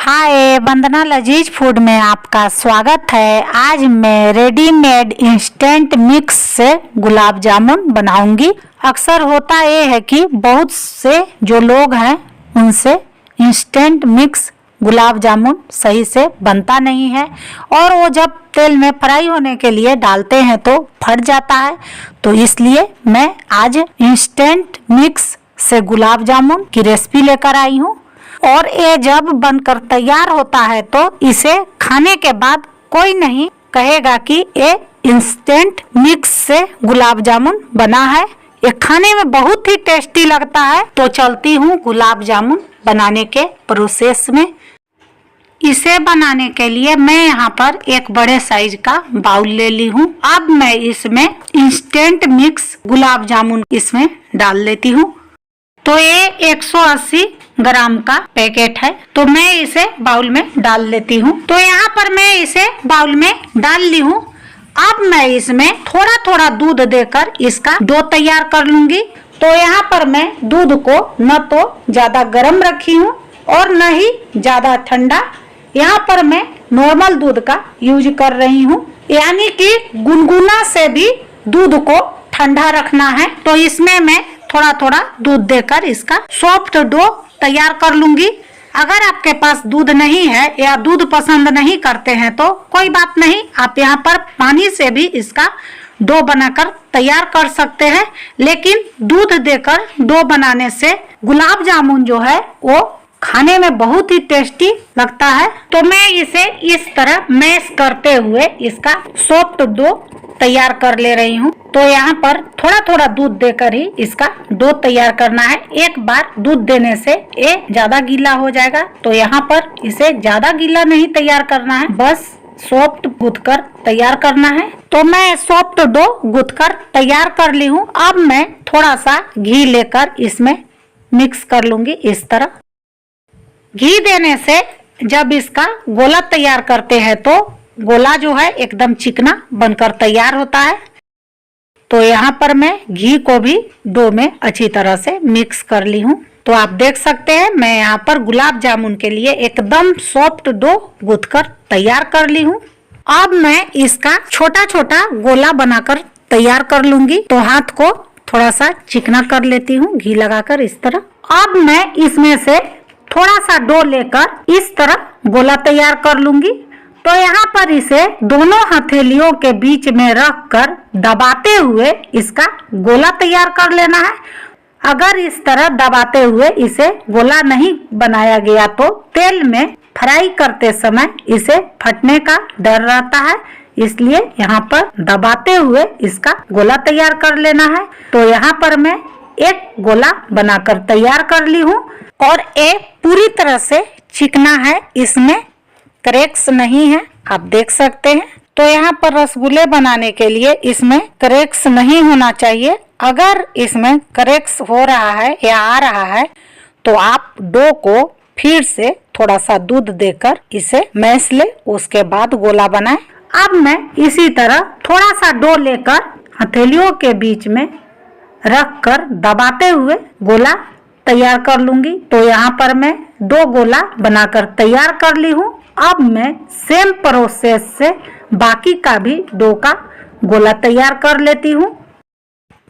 हाय, वंदना लजीज फूड में आपका स्वागत है। आज मैं रेडीमेड इंस्टेंट मिक्स से गुलाब जामुन बनाऊंगी। अक्सर होता ये है कि बहुत से जो लोग हैं उनसे इंस्टेंट मिक्स गुलाब जामुन सही से बनता नहीं है और वो जब तेल में फ्राई होने के लिए डालते हैं तो फट जाता है। तो इसलिए मैं आज इंस्टेंट मिक्स से गुलाब जामुन की रेसिपी लेकर आई हूँ और ये जब बनकर तैयार होता है तो इसे खाने के बाद कोई नहीं कहेगा कि ये इंस्टेंट मिक्स से गुलाब जामुन बना है। ये खाने में बहुत ही टेस्टी लगता है। तो चलती हूँ गुलाब जामुन बनाने के प्रोसेस में। इसे बनाने के लिए मैं यहाँ पर एक बड़े साइज का बाउल ले ली हूँ। अब मैं इसमें इंस्टेंट मिक्स गुलाब जामुन इसमें डाल लेती हूँ। तो ये 180 ग्राम का पैकेट है, तो मैं इसे बाउल में डाल लेती हूँ। तो यहाँ पर मैं इसे बाउल में डाल ली हूँ। अब मैं इसमें थोड़ा थोड़ा दूध देकर इसका डो तैयार कर लूंगी। तो यहाँ पर मैं दूध को न तो ज्यादा गर्म रखी हूँ और न ही ज्यादा ठंडा। यहाँ पर मैं नॉर्मल दूध का यूज कर रही हूँ, यानी कि गुनगुना से भी दूध को ठंडा रखना है। तो इसमें मैं थोड़ा थोड़ा दूध देकर इसका सॉफ्ट डो तैयार कर लूंगी। अगर आपके पास दूध नहीं है या दूध पसंद नहीं करते हैं तो कोई बात नहीं, आप यहाँ पर पानी से भी इसका डो बनाकर तैयार कर सकते हैं। लेकिन दूध देकर डो बनाने से गुलाब जामुन जो है वो खाने में बहुत ही टेस्टी लगता है। तो मैं इसे इस तरह मैश करते हुए इसका सॉफ्ट डो तैयार कर ले रही हूँ। तो यहाँ पर थोड़ा थोड़ा दूध देकर ही इसका डो तैयार करना है। एक बार दूध देने से ये ज्यादा गीला हो जाएगा, तो यहाँ पर इसे ज्यादा गीला नहीं तैयार करना है, बस सॉफ्ट गूंथकर तैयार करना है। तो मैं सॉफ्ट डो गूंथकर तैयार कर ली हूँ। अब मैं थोड़ा सा घी लेकर इसमें मिक्स कर लूंगी। इस तरह घी देने से जब इसका गोला तैयार करते हैं तो गोला जो है एकदम चिकना बनकर तैयार होता है। तो यहाँ पर मैं घी को भी डो में अच्छी तरह से मिक्स कर ली हूँ। तो आप देख सकते हैं मैं यहाँ पर गुलाब जामुन के लिए एकदम सॉफ्ट डो गूंथकर तैयार कर ली हूँ। अब मैं इसका छोटा छोटा गोला बनाकर तैयार कर लूंगी। तो हाथ को थोड़ा सा चिकना कर लेती हूँ घी लगाकर इस तरह। अब मैं इसमें से थोड़ा सा डो लेकर इस तरह गोला तैयार कर लूंगी। तो यहाँ पर इसे दोनों हथेलियों के बीच में रख कर दबाते हुए इसका गोला तैयार कर लेना है। अगर इस तरह दबाते हुए इसे गोला नहीं बनाया गया तो तेल में फ्राई करते समय इसे फटने का डर रहता है, इसलिए यहाँ पर दबाते हुए इसका गोला तैयार कर लेना है। तो यहाँ पर मैं एक गोला बनाकर तैयार कर ली हूँ और ये पूरी तरह से चिकना है, इसमें क्रैक्स नहीं है, आप देख सकते हैं। तो यहाँ पर रसगुल्ले बनाने के लिए इसमें क्रैक्स नहीं होना चाहिए। अगर इसमें क्रैक्स हो रहा है या आ रहा है तो आप डो को फिर से थोड़ा सा दूध देकर इसे मैश ले, उसके बाद गोला बनाएं। अब मैं इसी तरह थोड़ा सा डो लेकर हथेलियों के बीच में रख कर दबाते हुए गोला तैयार कर लूंगी। तो यहाँ पर मैं 2 गोला बनाकर तैयार कर ली हूँ। अब मैं सेम प्रोसेस से बाकी का भी डो का गोला तैयार कर लेती हूँ।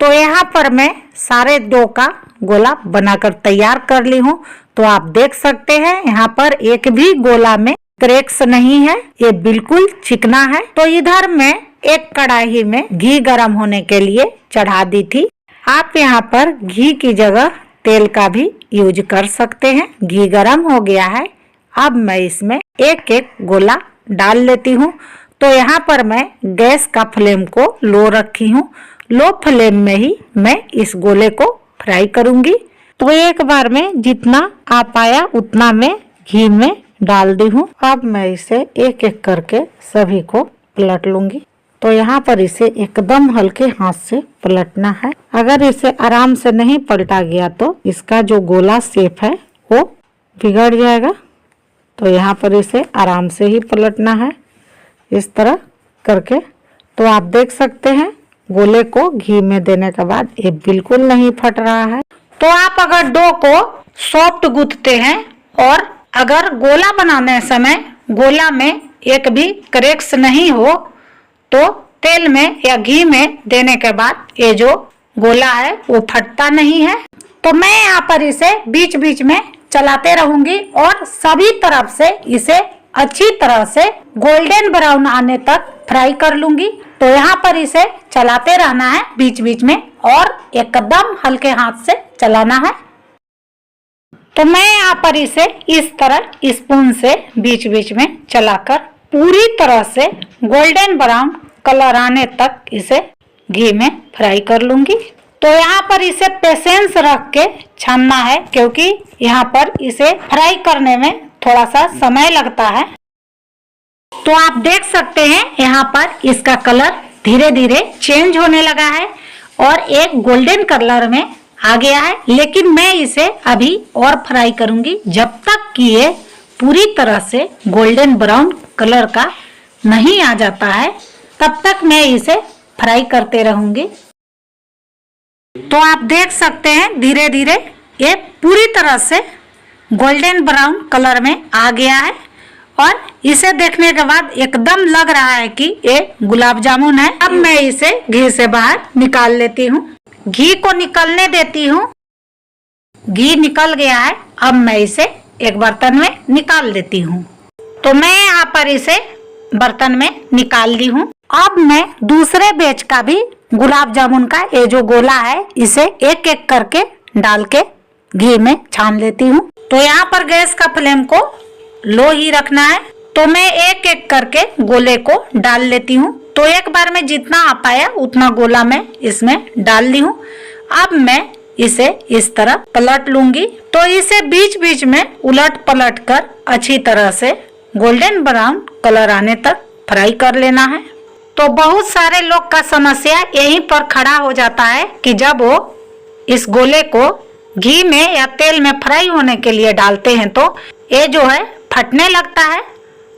तो यहाँ पर मैं सारे डो का गोला बनाकर तैयार कर ली हूँ। तो आप देख सकते हैं यहाँ पर एक भी गोला में क्रैक्स नहीं है, ये बिल्कुल चिकना है। तो इधर मैं एक कढ़ाई में घी गरम होने के लिए चढ़ा दी थी। आप यहाँ पर घी की जगह तेल का भी यूज कर सकते हैं। घी गरम हो गया है। अब मैं इसमें एक एक गोला डाल लेती हूँ। तो यहाँ पर मैं गैस का फ्लेम को लो रखी हूँ। लो फ्लेम में ही मैं इस गोले को फ्राई करूंगी। तो एक बार में जितना आ पाया उतना मैं घी में डाल दी हूँ। अब मैं इसे एक एक करके सभी को पलट लूंगी। तो यहाँ पर इसे एकदम हल्के हाथ से पलटना है। अगर इसे आराम से नहीं पलटा गया तो इसका जो गोला शेप है वो बिगड़ जाएगा। तो यहाँ पर इसे आराम से ही पलटना है इस तरह करके। तो आप देख सकते हैं गोले को घी में देने के बाद ये बिल्कुल नहीं फट रहा है। तो आप अगर डो को सॉफ्ट गूंथते हैं और अगर गोला बनाने समय गोला में एक भी क्रैक्स नहीं हो तो तेल में या घी में देने के बाद ये जो गोला है वो फटता नहीं है। तो मैं यहाँ पर इसे बीच बीच में चलाते रहूंगी और सभी तरफ से इसे अच्छी तरह से गोल्डन ब्राउन आने तक फ्राई कर लूंगी। तो यहाँ पर इसे चलाते रहना है बीच बीच में और एकदम हल्के हाथ से चलाना है। तो मैं यहाँ पर इसे इस तरह स्पून से बीच बीच में चलाकर पूरी तरह से गोल्डन ब्राउन कलर आने तक इसे घी में फ्राई कर लूंगी। तो यहाँ पर इसे पेशेंस रख के छानना है क्योंकि यहाँ पर इसे फ्राई करने में थोड़ा सा समय लगता है। तो आप देख सकते हैं यहाँ पर इसका कलर धीरे धीरे चेंज होने लगा है और एक गोल्डन कलर में आ गया है, लेकिन मैं इसे अभी और फ्राई करूंगी जब तक कि ये पूरी तरह से गोल्डन ब्राउन कलर का नहीं आ जाता है, तब तक मैं इसे फ्राई करते रहूंगी। तो आप देख सकते हैं धीरे धीरे ये पूरी तरह से गोल्डन ब्राउन कलर में आ गया है और इसे देखने के बाद एकदम लग रहा है कि ये गुलाब जामुन है। अब मैं इसे घी से बाहर निकाल लेती हूँ, घी को निकलने देती हूँ। घी निकल गया है, अब मैं इसे एक बर्तन में निकाल देती हूँ। तो मैं यहाँ पर इसे बर्तन में निकाल ली हूँ। अब मैं दूसरे बैच का भी गुलाब जामुन का ये जो गोला है इसे एक एक करके डाल के घी में छान लेती हूँ। तो यहाँ पर गैस का फ्लेम को लो ही रखना है। तो मैं एक एक करके गोले को डाल लेती हूँ। तो एक बार में जितना आ पाया उतना गोला मैं इसमें डाल ली हूँ। अब मैं इसे इस तरह पलट लूंगी। तो इसे बीच बीच में उलट पलट कर अच्छी तरह से गोल्डन ब्राउन कलर आने तक फ्राई कर लेना है। तो बहुत सारे लोग का समस्या यहीं पर खड़ा हो जाता है कि जब वो इस गोले को घी में या तेल में फ्राई होने के लिए डालते हैं तो ये जो है फटने लगता है।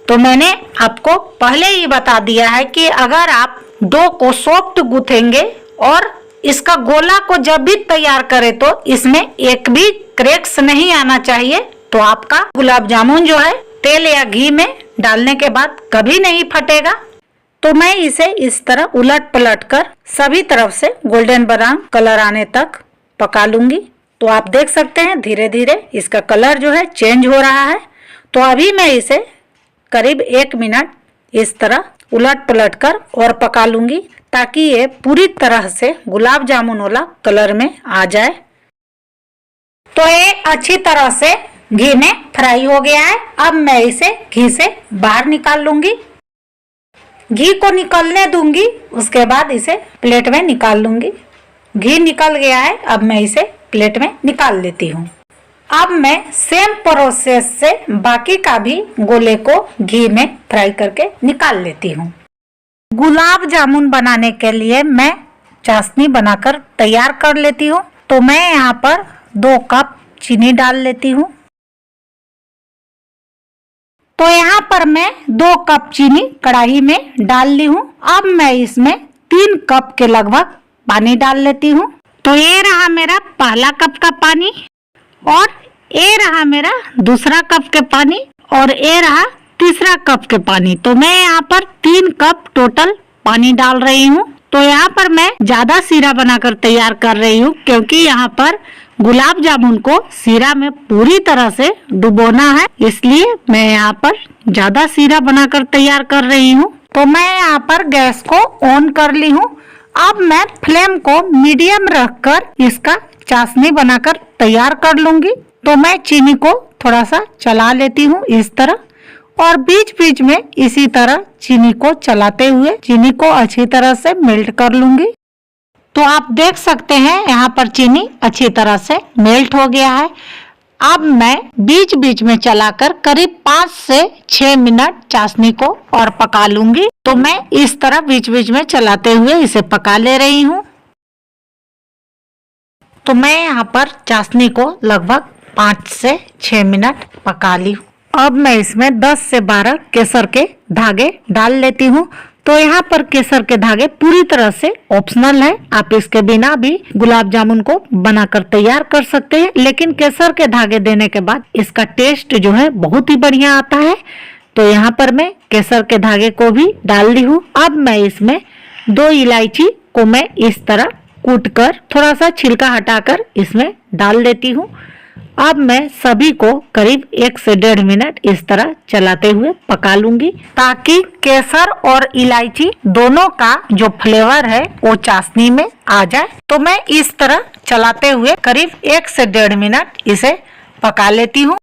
तो मैंने आपको पहले ही बता दिया है कि अगर आप डो को सॉफ्ट गूंथेंगे और इसका गोला को जब भी तैयार करें तो इसमें एक भी क्रैक्स नहीं आना चाहिए, तो आपका गुलाब जामुन जो है तेल या घी में डालने के बाद कभी नहीं फटेगा। तो मैं इसे इस तरह उलट पलट कर सभी तरफ से गोल्डन ब्राउन कलर आने तक पका लूंगी। तो आप देख सकते हैं धीरे धीरे इसका कलर जो है चेंज हो रहा है। तो अभी मैं इसे करीब 1 मिनट इस तरह उलट पलट कर और पका लूंगी ताकि ये पूरी तरह से गुलाब जामुन वाला कलर में आ जाए। तो ये अच्छी तरह से घी में फ्राई हो गया है। अब मैं इसे घी से बाहर निकाल लूंगी, घी को निकलने दूंगी, उसके बाद इसे प्लेट में निकाल लूंगी। घी निकल गया है, अब मैं इसे प्लेट में निकाल लेती हूँ। अब मैं सेम प्रोसेस से बाकी का भी गोले को घी में फ्राई करके निकाल लेती हूँ। गुलाब जामुन बनाने के लिए मैं चाशनी बनाकर तैयार कर लेती हूँ। तो मैं यहाँ पर 2 कप चीनी डाल लेती हूँ। तो यहाँ पर मैं 2 कप चीनी कढ़ाई में डाल ली हूँ। अब मैं इसमें 3 कप के लगभग पानी डाल लेती हूँ। तो ये रहा मेरा पहला कप का पानी और ये रहा मेरा दूसरा कप के पानी और ये रहा तीसरा कप के पानी। तो मैं यहाँ पर 3 कप टोटल पानी डाल रही हूँ। तो यहाँ पर मैं ज्यादा सीरा बनाकर तैयार कर रही हूँ क्योंकि यहाँ पर गुलाब जामुन को सीरा में पूरी तरह से डुबोना है, इसलिए मैं यहाँ पर ज्यादा सीरा बनाकर तैयार कर रही हूँ। तो मैं यहाँ पर गैस को ऑन कर ली हूँ। अब मैं फ्लेम को मीडियम रखकर इसका चाशनी बनाकर तैयार कर लूंगी। तो मैं चीनी को थोड़ा सा चला लेती हूँ इस तरह और बीच बीच में इसी तरह चीनी को चलाते हुए चीनी को अच्छी तरह से मेल्ट कर लूंगी। तो आप देख सकते हैं यहाँ पर चीनी अच्छी तरह से मेल्ट हो गया है। अब मैं बीच बीच में चलाकर करीब 5 से 6 मिनट चाशनी को और पका लूंगी। तो मैं इस तरह बीच बीच में चलाते हुए इसे पका ले रही हूँ। तो मैं यहाँ पर चाशनी को लगभग 5 से 6 मिनट पका ली हूँ। अब मैं इसमें 10 से 12 केसर के धागे डाल लेती हूँ। तो यहाँ पर केसर के धागे पूरी तरह से ऑप्शनल है, आप इसके बिना भी गुलाब जामुन को बनाकर तैयार कर सकते हैं, लेकिन केसर के धागे देने के बाद इसका टेस्ट जो है बहुत ही बढ़िया आता है। तो यहाँ पर मैं केसर के धागे को भी डाल दी हूँ। अब मैं इसमें 2 इलायची को मैं इस तरह कूटकर थोड़ा सा छिलका हटाकर इसमें डाल देती हूँ। अब मैं सभी को करीब 1 से 1.5 मिनट इस तरह चलाते हुए पका लूंगी, ताकि केसर और इलायची दोनों का जो फ्लेवर है वो चाशनी में आ जाए। तो मैं इस तरह चलाते हुए करीब 1 से 1.5 मिनट इसे पका लेती हूँ।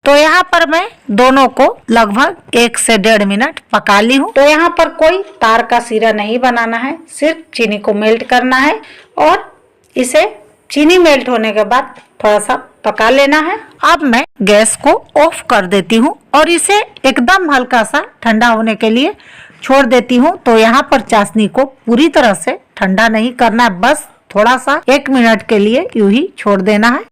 तो यहाँ पर मैं दोनों को लगभग 1 से 1.5 मिनट पका ली हूँ। तो यहाँ पर कोई तार का सिरा नहीं बनाना है, सिर्फ चीनी को मेल्ट करना है और इसे चीनी मेल्ट होने के बाद थोड़ा सा पका लेना है। अब मैं गैस को ऑफ कर देती हूँ और इसे एकदम हल्का सा ठंडा होने के लिए छोड़ देती हूँ। तो यहाँ पर चाशनी को पूरी तरह से ठंडा नहीं करना है, बस थोड़ा सा 1 मिनट के लिए यूं ही छोड़ देना है।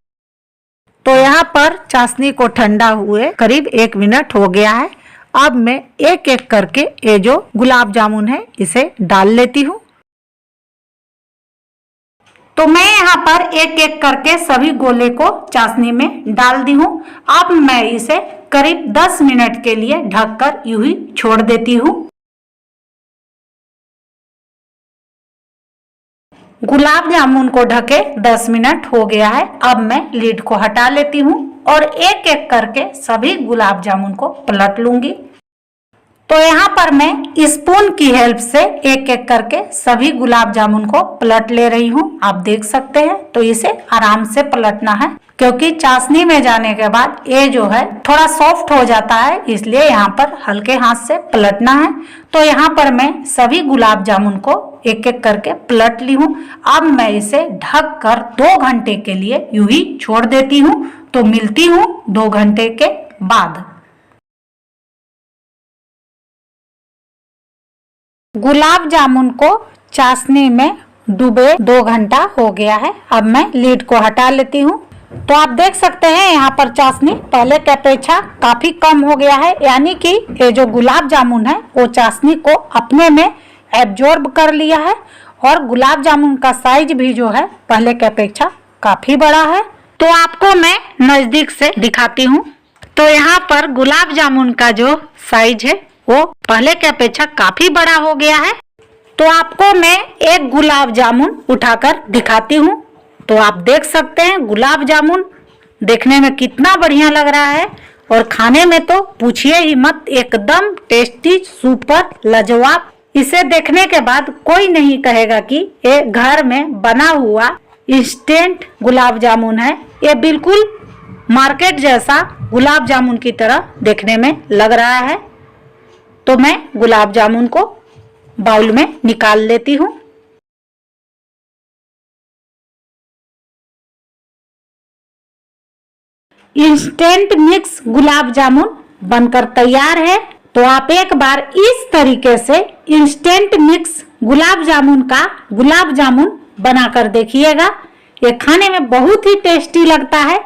तो यहाँ पर चाशनी को ठंडा हुए करीब 1 मिनट हो गया है। अब मैं एक एक करके ये जो गुलाब जामुन है इसे डाल लेती हूँ। तो मैं यहाँ पर एक एक करके सभी गोले को चाशनी में डाल दी हूँ। अब मैं इसे करीब 10 मिनट के लिए ढककर यूं ही छोड़ देती हूँ। गुलाब जामुन को ढके 10 मिनट हो गया है। अब मैं लीड को हटा लेती हूँ और एक एक करके सभी गुलाब जामुन को पलट लूंगी। तो यहाँ पर मैं स्पून की हेल्प से एक एक करके सभी गुलाब जामुन को पलट ले रही हूँ। आप देख सकते हैं। तो इसे आराम से पलटना है, क्योंकि चाशनी में जाने के बाद ये जो है थोड़ा सॉफ्ट हो जाता है, इसलिए यहाँ पर हल्के हाथ से पलटना है। तो यहाँ पर मैं सभी गुलाब जामुन को एक एक करके पलट ली हूँ। अब मैं इसे ढक कर 2 घंटे के लिए यूं ही छोड़ देती हूँ। तो मिलती हूँ 2 घंटे के बाद। गुलाब जामुन को चाशनी में डूबे 2 घंटा हो गया है। अब मैं लीड को हटा लेती हूँ। तो आप देख सकते हैं यहाँ पर चाशनी पहले की अपेक्षा काफी कम हो गया है, यानी कि ये जो गुलाब जामुन है वो चाशनी को अपने में एब्जॉर्ब कर लिया है और गुलाब जामुन का साइज भी जो है पहले की अपेक्षा काफी बड़ा है। तो आपको मैं नजदीक से दिखाती हूँ। तो यहाँ पर गुलाब जामुन का जो साइज है वो पहले की अपेक्षा काफी बड़ा हो गया है। तो आपको मैं एक गुलाब जामुन उठाकर दिखाती हूँ। तो आप देख सकते हैं गुलाब जामुन देखने में कितना बढ़िया लग रहा है और खाने में तो पूछिए ही मत, एकदम टेस्टी, सुपर, लाजवाब। इसे देखने के बाद कोई नहीं कहेगा कि ये घर में बना हुआ इंस्टेंट गुलाब जामुन है। ये बिल्कुल मार्केट जैसा गुलाब जामुन की तरह देखने में लग रहा है। तो मैं गुलाब जामुन को बाउल में निकाल लेती हूँ। इंस्टेंट मिक्स गुलाब जामुन बनकर तैयार है। तो आप एक बार इस तरीके से इंस्टेंट मिक्स गुलाब जामुन का गुलाब जामुन बनाकर देखिएगा। ये खाने में बहुत ही टेस्टी लगता है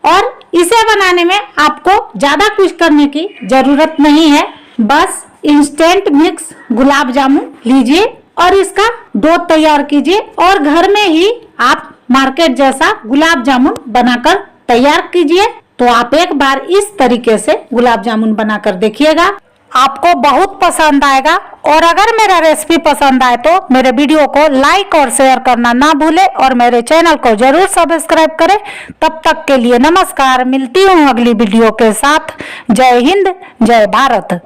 और इसे बनाने में आपको ज्यादा कुछ करने की जरूरत नहीं है। बस इंस्टेंट मिक्स गुलाब जामुन लीजिए और इसका डो तैयार कीजिए और घर में ही आप मार्केट जैसा गुलाब जामुन बनाकर तैयार कीजिए। तो आप एक बार इस तरीके से गुलाब जामुन बनाकर देखिएगा, आपको बहुत पसंद आएगा। और अगर मेरा रेसिपी पसंद आए तो मेरे वीडियो को लाइक और शेयर करना ना भूले और मेरे चैनल को जरूर सब्सक्राइब करें। तब तक के लिए नमस्कार, मिलती हूँ अगली वीडियो के साथ। जय हिंद, जय भारत।